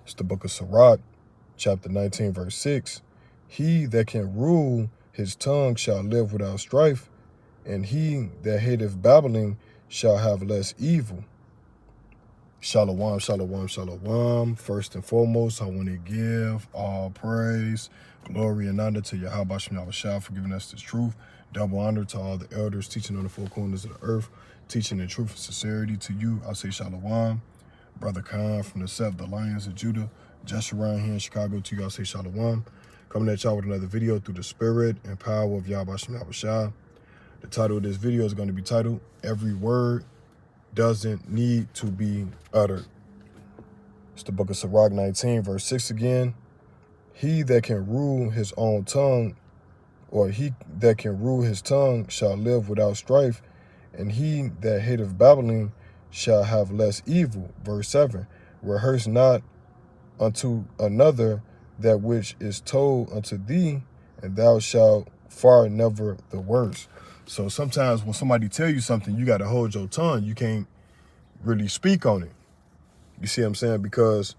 It's the book of Sirach, chapter 19, verse 6. He that can rule his tongue shall live without strife, and he that hateth babbling shall have less evil. Shalom, shalom, shalom. First and foremost, I want to give all praise, glory, and honor to Yahweh Shem Yahushua for giving us this truth. Double honor to all the elders teaching on the four corners of the earth, teaching in truth and sincerity. To you, I say shalom. Brother Khan from the Lions of Judah, just around here in Chicago. To you, I say shalom. Coming at y'all with another video through the spirit and power of Yahweh Shem Yahushua. The title of this video is going to be titled, Every Word Doesn't Need to Be Uttered. It's the book of Sirach 19, verse 6 again. He that can rule his own tongue, or he that can rule his tongue shall live without strife, and he that hateth babbling shall have less evil. Verse 7, rehearse not unto another that which is told unto thee, and thou shalt far never the worse. So sometimes when somebody tell you something, you got to hold your tongue. You can't really speak on it. You see what I'm saying? Because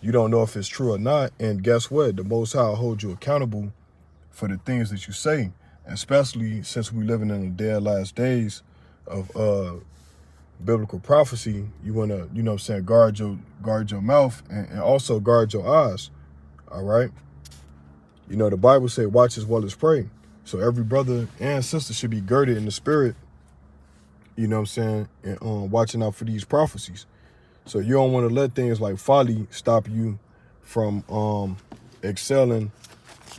you don't know if it's true or not. And guess what? The Most High will hold you accountable for the things that you say, especially since we're living in the dead last days of biblical prophecy. You want to, you know what I'm saying, guard your mouth and also guard your eyes. All right? You know, the Bible says, watch as well as pray. So every brother and sister should be girded in the spirit, you know what I'm saying, and watching out for these prophecies. So you don't want to let things like folly stop you from excelling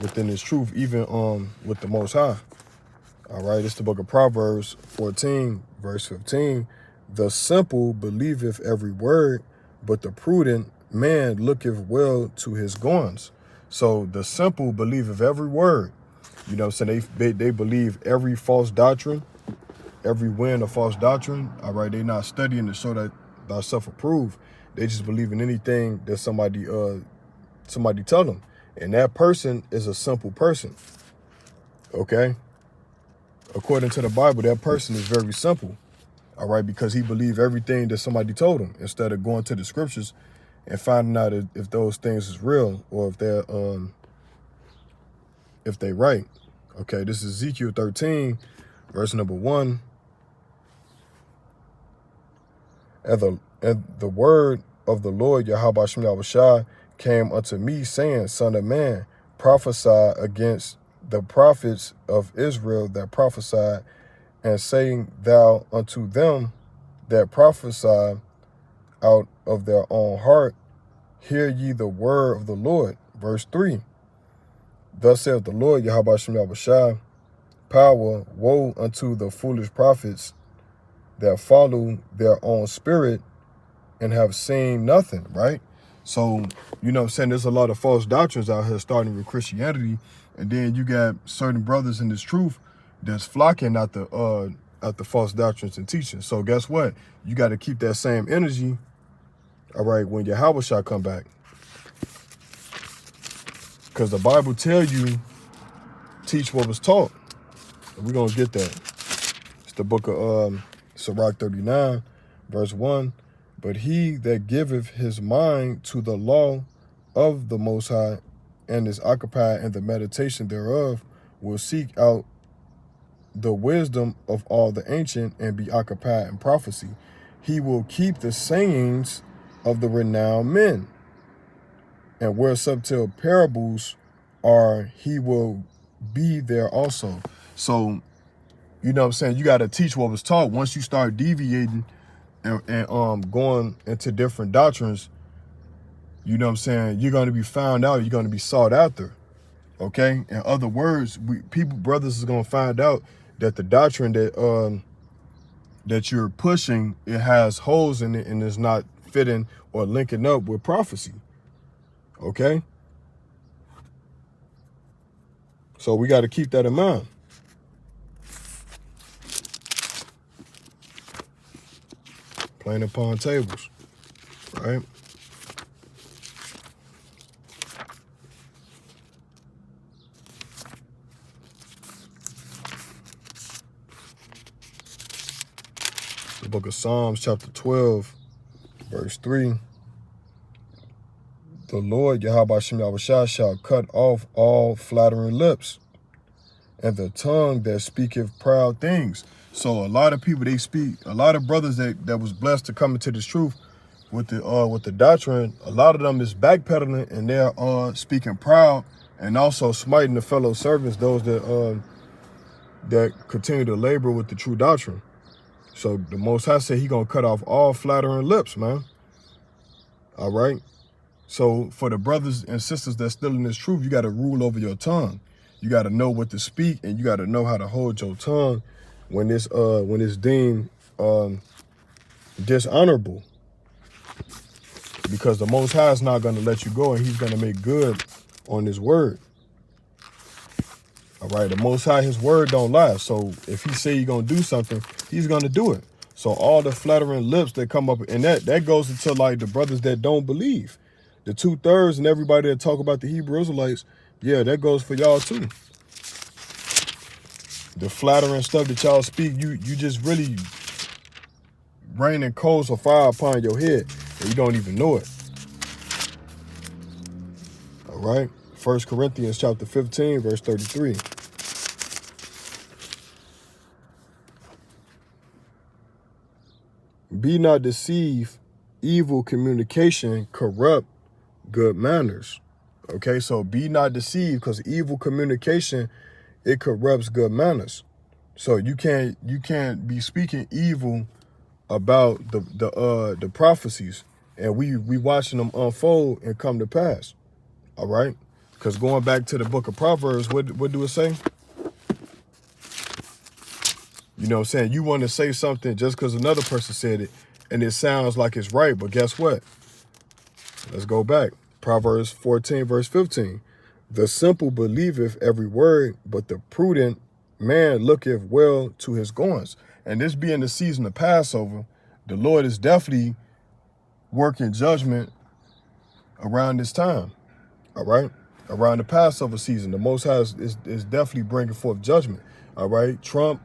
within this truth, even with the Most High. All right, it's the book of Proverbs 14, verse 15. The simple believeth every word, but the prudent man looketh well to his goings. So the simple believeth every word. You know what I'm saying? They believe every false doctrine, every wind of false doctrine. All right, they not studying to show that thyself approved. They just believe in anything that somebody tell them. And that person is a simple person. Okay? According to the Bible, that person is very simple. All right, because he believed everything that somebody told him instead of going to the scriptures and finding out if those things is real or if they right. Okay, this is Ezekiel 13, verse number 1. And the word of the Lord Yahweh Shem Yahushua came unto me, saying, Son of man, prophesy against the prophets of Israel that prophesied, and saying thou unto them that prophesy out of their own heart, hear ye the word of the Lord. Verse 3. Thus saith the Lord Yahweh Shem Yahushua, power, woe unto the foolish prophets that follow their own spirit and have seen nothing, right? So, you know what I'm saying, there's a lot of false doctrines out here starting with Christianity, and then you got certain brothers in this truth that's flocking at the false doctrines and teachings. So guess what? You got to keep that same energy, all right, when Yahweh shall come back. Because the Bible tell you, teach what was taught. And we're going to get that. It's the book of Sirach 39, verse 1. But he that giveth his mind to the law of the Most High and is occupied in the meditation thereof will seek out the wisdom of all the ancient and be occupied in prophecy. He will keep the sayings of the renowned men. And where subtle parables are, he will be there also. So, you know what I'm saying, you got to teach what was taught. Once you start deviating and going into different doctrines, you know what I'm saying, you're going to be found out, you're going to be sought after. Okay? In other words, brothers is going to find out that the doctrine that you're pushing, it has holes in it and is not fitting or linking up with prophecy. Okay? So we got to keep that in mind. Playing upon tables, right? The book of Psalms, chapter 12, verse 3. the Lord Yahweh Shem Yahushua shall cut off all flattering lips, and the tongue that speaketh proud things. So a lot of people, they speak, a lot of brothers that was blessed to come into this truth with the doctrine, a lot of them is backpedaling, and they're speaking proud and also smiting the fellow servants, those that continue to labor with the true doctrine. So the Most High said he gonna cut off all flattering lips, man. All right. So for the brothers and sisters that's still in this truth, you got to rule over your tongue. You got to know what to speak, and you got to know how to hold your tongue when it's deemed dishonorable. Because the Most High is not going to let you go, and he's going to make good on his word. All right, the Most High, his word don't lie. So if he say he's going to do something, he's going to do it. So all the flattering lips that come up, and that goes into like the brothers that don't believe. The 2/3 and everybody that talk about the Hebrew Israelites, yeah, that goes for y'all too. The flattering stuff that y'all speak, you just really raining coals of fire upon your head, and you don't even know it. All right, 1 Corinthians chapter 15, verse 33. Be not deceived, evil communication corrupt good manners. Okay, so be not deceived, because evil communication, it corrupts good manners. So you can't be speaking evil about the prophecies, and we watching them unfold and come to pass. All right, because going back to the book of Proverbs, what do it say? You know what I'm saying? You want to say something just because another person said it, and it sounds like it's right, but guess what? Let's go back. Proverbs 14, verse 15. The simple believeth every word, but the prudent man looketh well to his goings. And this being the season of Passover, the Lord is definitely working judgment around this time. All right? Around the Passover season, the Most High is definitely bringing forth judgment. All right? Trump,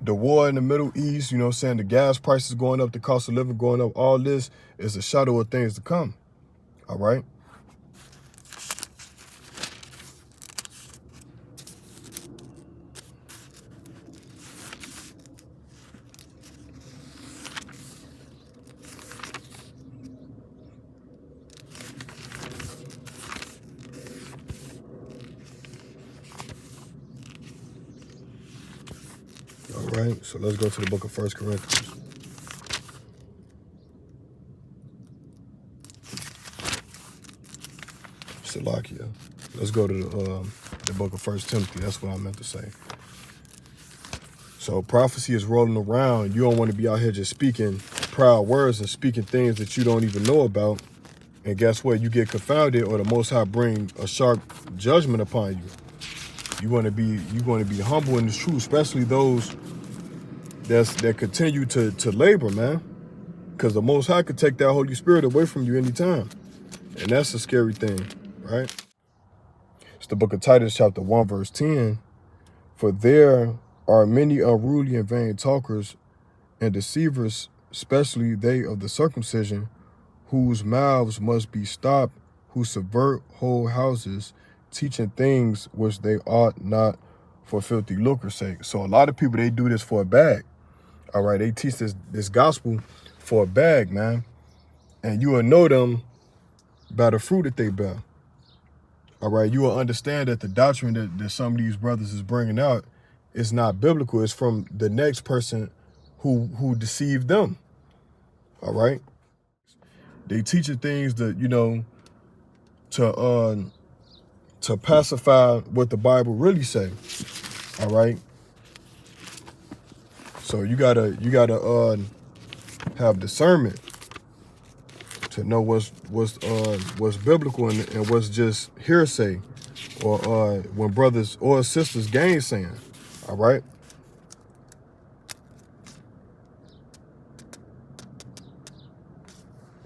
the war in the Middle East, you know what I'm saying? The gas prices going up, the cost of living going up. All this is a shadow of things to come. All right. All right. So let's go to the book of 1 Corinthians. Salakia. Let's go to the book of 1 Timothy. That's what I meant to say. So prophecy is rolling around. You don't want to be out here just speaking proud words and speaking things that you don't even know about. And guess what? You get confounded, or the Most High bring a sharp judgment upon you. You want to be humble in this truth, especially those that continue to labor, man. Because the Most High could take that Holy Spirit away from you anytime. And that's a scary thing, right? It's the book of Titus, chapter 1, verse 10. For there are many unruly and vain talkers and deceivers, especially they of the circumcision, whose mouths must be stopped, who subvert whole houses, teaching things which they ought not, for filthy lucre's sake. So a lot of people, they do this for a bag. All right, they teach this gospel for a bag, man. And you will know them by the fruit that they bear. All right, you will understand that the doctrine that some of these brothers is bringing out is not biblical. It's from the next person who deceived them. All right, they teaching things that, you know, to pacify what the Bible really say. All right, so you gotta have discernment to know what's biblical and what's just hearsay, or when brothers or sisters gainsaying. All right.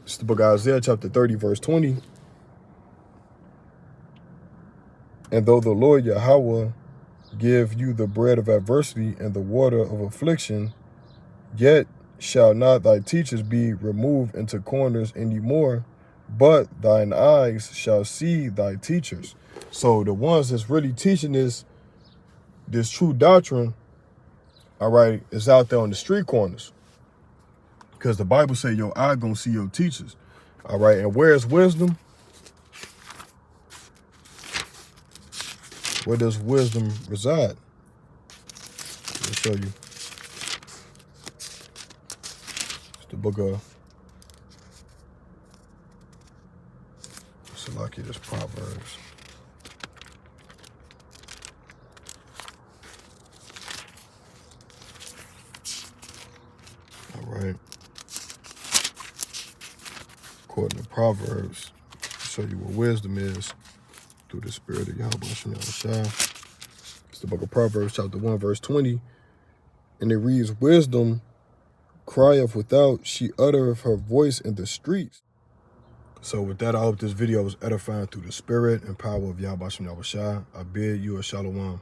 It's the book of Isaiah, chapter 30, verse 20. And though the Lord Yahweh give you the bread of adversity and the water of affliction, yet shall not thy teachers be removed into corners any more, but thine eyes shall see thy teachers. So the ones that's really teaching this true doctrine, all right, is out there on the street corners. Because the Bible say your eye gonna see your teachers. All right, and where's wisdom? Where does wisdom reside? I'll show you. It's the book of Salaki, this Proverbs. All right. According to Proverbs, I'll show you what wisdom is through the spirit of Yahweh Shem Yahushua. It's the book of Proverbs, chapter 1, verse 20. And it reads, wisdom crieth without, she uttereth her voice in the streets. So with that, I hope this video was edifying through the spirit and power of Yahweh Shem Yahushua. I bid you a shalom.